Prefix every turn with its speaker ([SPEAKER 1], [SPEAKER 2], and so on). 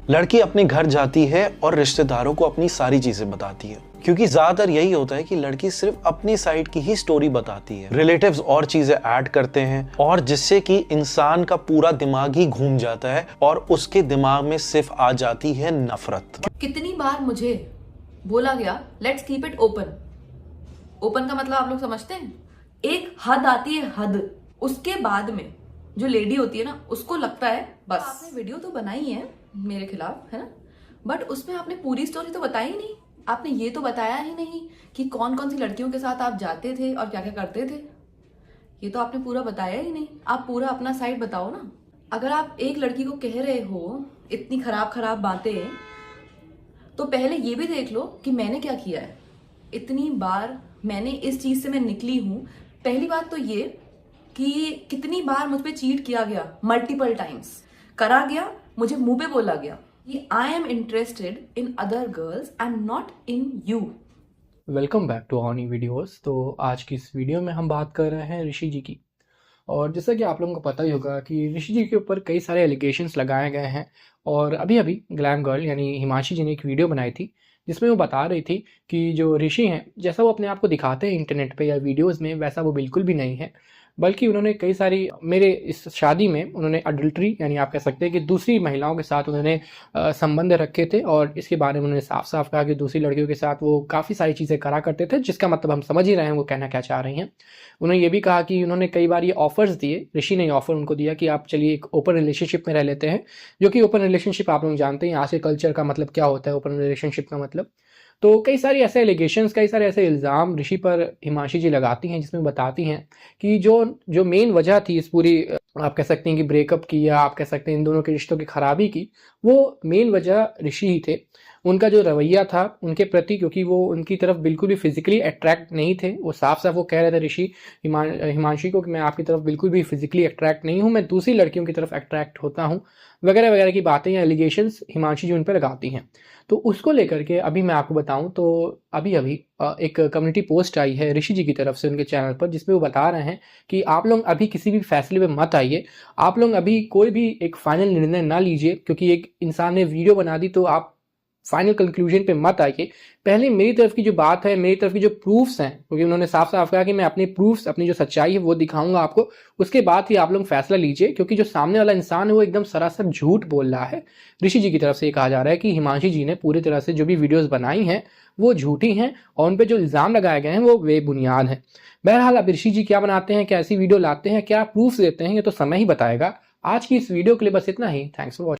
[SPEAKER 1] लड़की अपने घर जाती है और रिश्तेदारों को अपनी सारी चीजें बताती है, क्योंकि ज्यादातर यही होता है कि लड़की सिर्फ अपनी साइड की ही स्टोरी बताती है। रिलेटिव्स और चीजें ऐड करते हैं और जिससे कि इंसान का पूरा दिमाग ही घूम जाता है और उसके दिमाग में सिर्फ आ जाती है नफरत।
[SPEAKER 2] कितनी बार मुझे बोला गया let's keep it open. Open का मतलब आप लोग समझते हैं, एक हद आती है, हद। उसके बाद में जो लेडी होती है ना, उसको लगता है बस। आपने वीडियो तो बनाई है मेरे खिलाफ, है ना, बट उसमें आपने पूरी स्टोरी तो बताई ही नहीं। आपने ये तो बताया ही नहीं कि कौन कौन सी लड़कियों के साथ आप जाते थे और क्या क्या करते थे। ये तो आपने पूरा बताया ही नहीं। आप पूरा अपना साइड बताओ ना। अगर आप एक लड़की को कह रहे हो इतनी खराब खराब बातें, तो पहले ये भी देख लो कि मैंने क्या किया है। इतनी बार मैंने इस चीज से मैं निकली हूं। पहली बात तो ये कि कितनी बार मुझ पे चीट किया गया, मल्टीपल टाइम्स करा गया, मुझे मुंह पे बोला गया कि I am interested in other girls and not in you.
[SPEAKER 3] Welcome back to our new videos. तो आज की इस वीडियो में हम बात कर रहे हैं ऋषि जी की। और जैसा कि आप लोगों को पता ही होगा कि ऋषि जी के ऊपर कई सारे एलिगेशंस लगाए गए हैं। और अभी अभी ग्लैम गर्ल यानी हिमांशी जी ने एक वीडियो बनाई थी जिसमें वो बता रही थी कि जो ऋषि हैं, जैसा वो अपने आप को दिखाते हैं इंटरनेट पे या वीडियोस में, वैसा वो बिल्कुल भी नहीं है। बल्कि उन्होंने कई सारी, मेरे इस शादी में उन्होंने अडल्ट्री यानी आप कह सकते हैं कि दूसरी महिलाओं के साथ उन्होंने संबंध रखे थे। और इसके बारे में उन्होंने साफ साफ कहा कि दूसरी लड़कियों के साथ वो काफ़ी सारी चीज़ें करा करते थे, जिसका मतलब हम समझ ही रहे हैं वो कहना क्या चाह रही हैं। उन्होंने ये भी कहा कि उन्होंने कई बार ये ऑफर्स दिए, ऋषि ने ऑफर उनको दिया कि आप चलिए एक ओपन रिलेशनशिप में रह लेते हैं। जो कि ओपन रिलेशनशिप आप लोग जानते हैं आज के कल्चर का मतलब क्या होता है, ओपन रिलेशनशिप का मतलब। तो कई सारे ऐसे एलिगेशंस, कई सारे ऐसे इल्ज़ाम ऋषि पर हिमांशी जी लगाती हैं, जिसमें बताती हैं कि जो मेन वजह थी इस पूरी, आप कह सकते हैं कि ब्रेकअप की, या आप कह सकते हैं इन दोनों के रिश्तों की खराबी की, वो मेन वजह ऋषि ही थे। उनका जो रवैया था उनके प्रति, क्योंकि वो उनकी तरफ बिल्कुल भी फिजिकली अट्रैक्ट नहीं थे। वो साफ साफ वो कह रहे थे ऋषि हिमांशी को कि मैं आपकी तरफ बिल्कुल भी फिजिकली अट्रैक्ट नहीं हूँ, मैं दूसरी लड़कियों की तरफ अट्रैक्ट होता हूँ, वगैरह वगैरह की बातें या एलिगेशंस हिमांशी जी उन पर लगाती हैं। तो उसको लेकर के अभी मैं आपको बताऊं तो अभी अभी एक कम्युनिटी पोस्ट आई है ऋषि जी की तरफ से उनके चैनल पर, जिसमें वो बता रहे हैं कि आप लोग अभी किसी भी फैसले पे मत आइए, आप लोग अभी कोई भी एक फाइनल निर्णय ना लीजिए, क्योंकि एक इंसान ने वीडियो बना दी तो आप फाइनल कंक्लूजन पे मत आइए। पहले मेरी तरफ की जो बात है, मेरी तरफ की जो प्रूफ्स हैं, क्योंकि उन्होंने साफ साफ कहा कि मैं अपने प्रूफ्स, अपनी जो सच्चाई है वो दिखाऊंगा आपको, उसके बाद ही आप लोग फैसला लीजिए। क्योंकि जो सामने वाला इंसान है वो एकदम सरासर झूठ बोल रहा है। ऋषि जी की तरफ से ये कहा जा रहा है कि हिमांशी जी ने पूरी तरह से जो भी वीडियोस बनाई हैं वो झूठी हैं और उन पर जो इल्ज़ाम लगाए गए हैं वो बेबुनियाद हैं। बहरहाल अब ऋषि जी क्या बनाते हैं, क्या ऐसी वीडियो लाते हैं, क्या प्रूफ देते हैं, ये तो समय ही बताएगा। आज की इस वीडियो के लिए बस इतना ही। Thanks for watching.